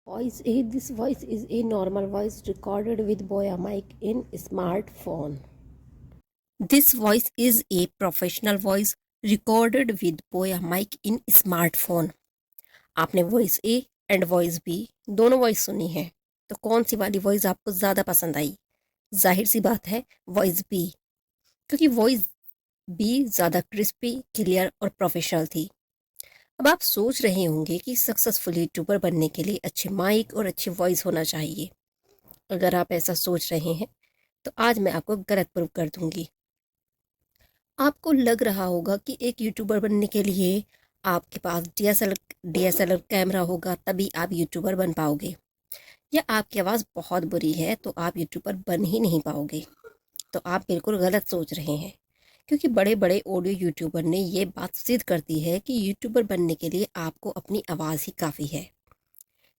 Voice A. This voice is a normal voice recorded with Boya mic in smartphone. This voice is a professional voice recorded with Boya mic in smartphone. आपने voice A and voice B दोनों voice सुनी है, तो कौन सी वाली voice आपको ज़्यादा पसंद आई? जाहिर सी बात है वॉइस बी, क्योंकि वॉइस बी ज़्यादा क्रिस्पी, क्लियर और प्रोफेशनल थी। अब आप सोच रहे होंगे कि सक्सेसफुल यूट्यूबर बनने के लिए अच्छे माइक और अच्छी वॉइस होना चाहिए। अगर आप ऐसा सोच रहे हैं तो आज मैं आपको गलत प्रूव कर दूंगी। आपको लग रहा होगा कि एक यूट्यूबर बनने के लिए आपके पास डीएसएलआर कैमरा होगा तभी आप यूट्यूबर बन पाओगे, या आपकी आवाज़ बहुत बुरी है तो आप यूट्यूबर बन ही नहीं पाओगे। तो आप बिल्कुल गलत सोच रहे हैं, क्योंकि बड़े बड़े ऑडियो यूट्यूबर ने ये बात सिद्ध करती है कि यूट्यूबर बनने के लिए आपको अपनी आवाज़ ही काफ़ी है।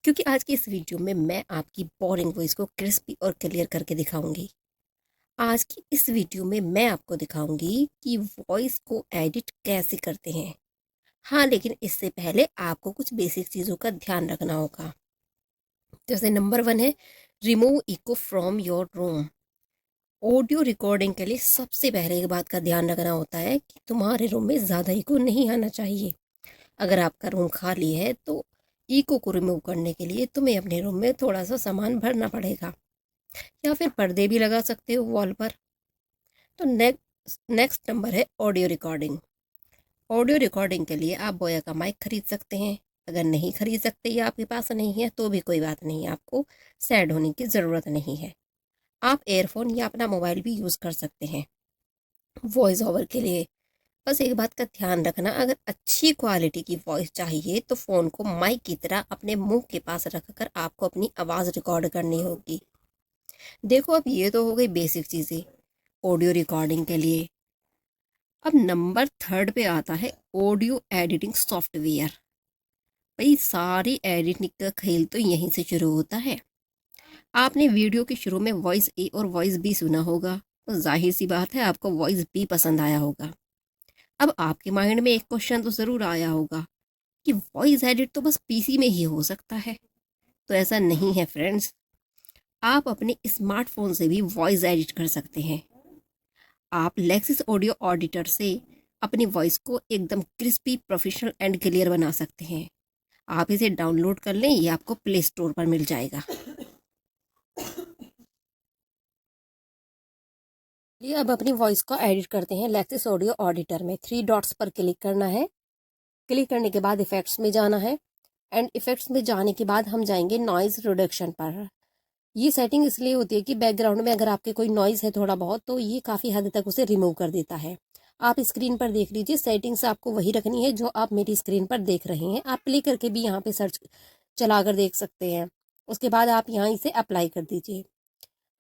क्योंकि आज की इस वीडियो में मैं आपकी बोरिंग वॉइस को क्रिस्पी और क्लियर करके दिखाऊंगी। आज की इस वीडियो में मैं आपको दिखाऊंगी कि वॉइस को एडिट कैसे करते हैं। हाँ, लेकिन इससे पहले आपको कुछ बेसिक चीज़ों का ध्यान रखना होगा। जैसे नंबर 1 है remove eco from your room. Audio recording के लिए सबसे पहले एक बात का ध्यान रखना होता है कि तुम्हारे रूम में ज़्यादा इको नहीं आना चाहिए। अगर आपका रूम खाली है तो इको को रिमूव करने के लिए तुम्हें अपने रूम में थोड़ा सा सामान भरना पड़ेगा, या फिर पर्दे भी लगा सकते हो वॉल पर। तो नेक्स्ट नंबर है ऑडियो रिकॉर्डिंग। ऑडियो रिकॉर्डिंग के लिए आप बोया का माइक खरीद सकते हैं। अगर नहीं खरीद सकते या आपके पास नहीं है तो भी कोई बात नहीं, आपको सैड होने की ज़रूरत नहीं है। आप एयरफोन या अपना मोबाइल भी यूज़ कर सकते हैं वॉइस ओवर के लिए। बस एक बात का ध्यान रखना, अगर अच्छी क्वालिटी की वॉइस चाहिए तो फ़ोन को माइक की तरह अपने मुंह के पास रखकर आपको अपनी आवाज़ रिकॉर्ड करनी होगी। देखो, अब ये तो हो गई बेसिक चीज़ें ऑडियो रिकॉर्डिंग के लिए। अब नंबर 3 पे आता है ऑडियो एडिटिंग सॉफ्टवेयर। भाई, सारी एडिटिंग का खेल तो यहीं से शुरू होता है। आपने वीडियो के शुरू में वॉइस ए और वॉइस बी सुना होगा, तो जाहिर सी बात है आपको वॉइस बी पसंद आया होगा। अब आपके माइंड में एक क्वेश्चन तो ज़रूर आया होगा कि वॉइस एडिट तो बस पीसी में ही हो सकता है। तो ऐसा नहीं है फ्रेंड्स, आप अपने स्मार्टफोन से भी वॉइस एडिट कर सकते हैं। आप लेक्सिस ऑडियो ऑडिटर से अपनी वॉइस को एकदम क्रिस्पी, प्रोफेशनल एंड क्लियर बना सकते हैं। आप इसे डाउनलोड कर लें, ये आपको प्ले स्टोर पर मिल जाएगा। ये अब अपनी वॉइस को एडिट करते हैं। लेक्सिस ऑडियो ऑडिटर में 3 डॉट्स पर क्लिक करना है। क्लिक करने के बाद इफेक्ट्स में जाना है, एंड इफेक्ट्स में जाने के बाद हम जाएंगे नॉइज़ रिडक्शन पर। ये सेटिंग इसलिए होती है कि बैकग्राउंड में अगर आपके कोई नॉइज़ है थोड़ा बहुत, तो ये काफ़ी हद तक उसे रिमूव कर देता है। आप स्क्रीन पर देख लीजिए, सेटिंग्स आपको वही रखनी है जो आप मेरी स्क्रीन पर देख रहे हैं। आप प्ले करके भी यहाँ पे सर्च चला कर देख सकते हैं। उसके बाद आप यहाँ इसे अप्लाई कर दीजिए।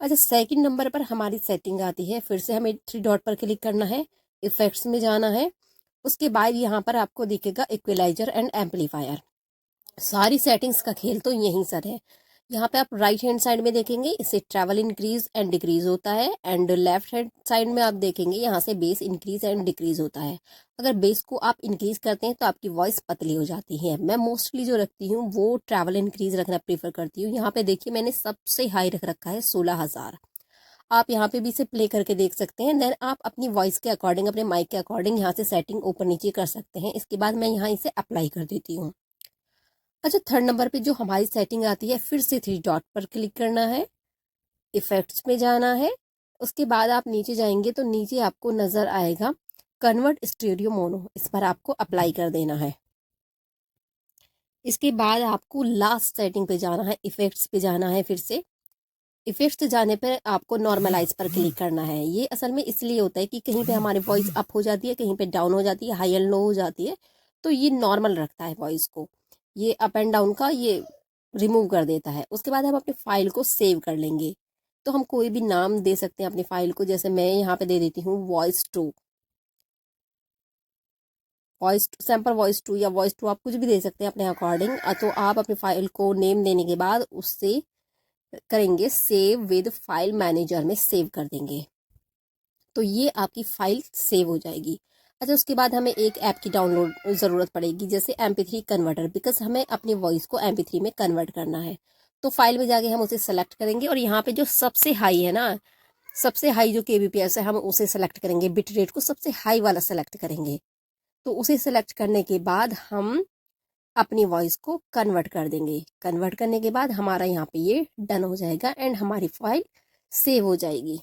अच्छा, सेकंड नंबर पर हमारी सेटिंग आती है। फिर से हमें 3 डॉट पर क्लिक करना है, इफेक्ट्स में जाना है। उसके बाद यहाँ पर आपको दिखेगा इक्वलाइजर एंड एम्पलीफायर। सारी सेटिंग्स का खेल तो यहीं सर है। यहाँ पे आप राइट हैंड साइड में देखेंगे, इससे ट्रैवल इंक्रीज एंड डिक्रीज होता है, एंड लेफ्ट हैंड साइड में आप देखेंगे यहाँ से बेस इंक्रीज एंड डिक्रीज होता है। अगर बेस को आप इंक्रीज करते हैं तो आपकी वॉइस पतली हो जाती है। मैं मोस्टली जो रखती हूँ वो ट्रैवल इंक्रीज रखना प्रीफर करती हूँ। यहाँ पे देखिए, मैंने सबसे हाई रख रखा है 16,000। आप यहाँ पे भी इसे प्ले करके देख सकते हैं। देन आप अपनी वॉइस के अकॉर्डिंग, अपने माइक के अकॉर्डिंग यहाँ से सेटिंग ऊपर नीचे कर सकते हैं। इसके बाद मैं यहाँ इसे अप्लाई कर देती हूँ। अच्छा, थर्ड नंबर पे जो हमारी सेटिंग आती है, फिर से 3 डॉट पर क्लिक करना है, इफेक्ट्स में जाना है। उसके बाद आप नीचे जाएंगे तो नीचे आपको नज़र आएगा कन्वर्ट स्टीरियो मोनो, इस पर आपको अप्लाई कर देना है। इसके बाद आपको लास्ट सेटिंग पे जाना है, इफेक्ट्स पे जाना है। फिर से इफेक्ट्स जाने पर आपको नॉर्मलाइज पर क्लिक करना है। ये असल में इसलिए होता है कि कहीं पे हमारी वॉइस अप हो जाती है, कहीं पे डाउन हो जाती है, हाई एंड लो हो जाती है, तो ये नॉर्मल रखता है वॉइस को। ये अप एंड डाउन का ये रिमूव कर देता है। उसके बाद हम अपनी फाइल को सेव कर लेंगे। तो हम कोई भी नाम दे सकते हैं अपनी फाइल को, जैसे मैं यहाँ पे दे देती हूँ वॉइस टू या वॉइस टू, आप कुछ भी दे सकते हैं अपने अकॉर्डिंग। तो आप अपनी फाइल को नेम देने के बाद उससे करेंगे सेव विद फाइल मैनेजर में सेव कर देंगे, तो ये आपकी फाइल सेव हो जाएगी। अच्छा, उसके बाद हमें एक ऐप की डाउनलोड ज़रूरत पड़ेगी, जैसे MP3 कन्वर्टर, बिकॉज हमें अपनी वॉइस को MP3 में कन्वर्ट करना है। तो फाइल में जाके हम उसे सेलेक्ट करेंगे और यहाँ पे जो सबसे हाई है ना, सबसे हाई जो kbps है, हम उसे सेलेक्ट करेंगे, बिट रेट को सबसे हाई वाला सेलेक्ट करेंगे। तो उसे सेलेक्ट करने के बाद हम अपनी वॉइस को कन्वर्ट कर देंगे। कन्वर्ट करने के बाद हमारा यहाँ पे ये डन हो जाएगा एंड हमारी फाइल सेव हो जाएगी।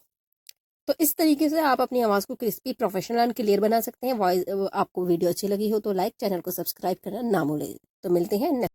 तो इस तरीके से आप अपनी आवाज़ को क्रिस्पी, प्रोफेशनल एंड क्लियर बना सकते हैं। वॉइस आपको वीडियो अच्छी लगी हो तो लाइक, चैनल को सब्सक्राइब करना ना भूलें। तो मिलते हैं नेक्स्ट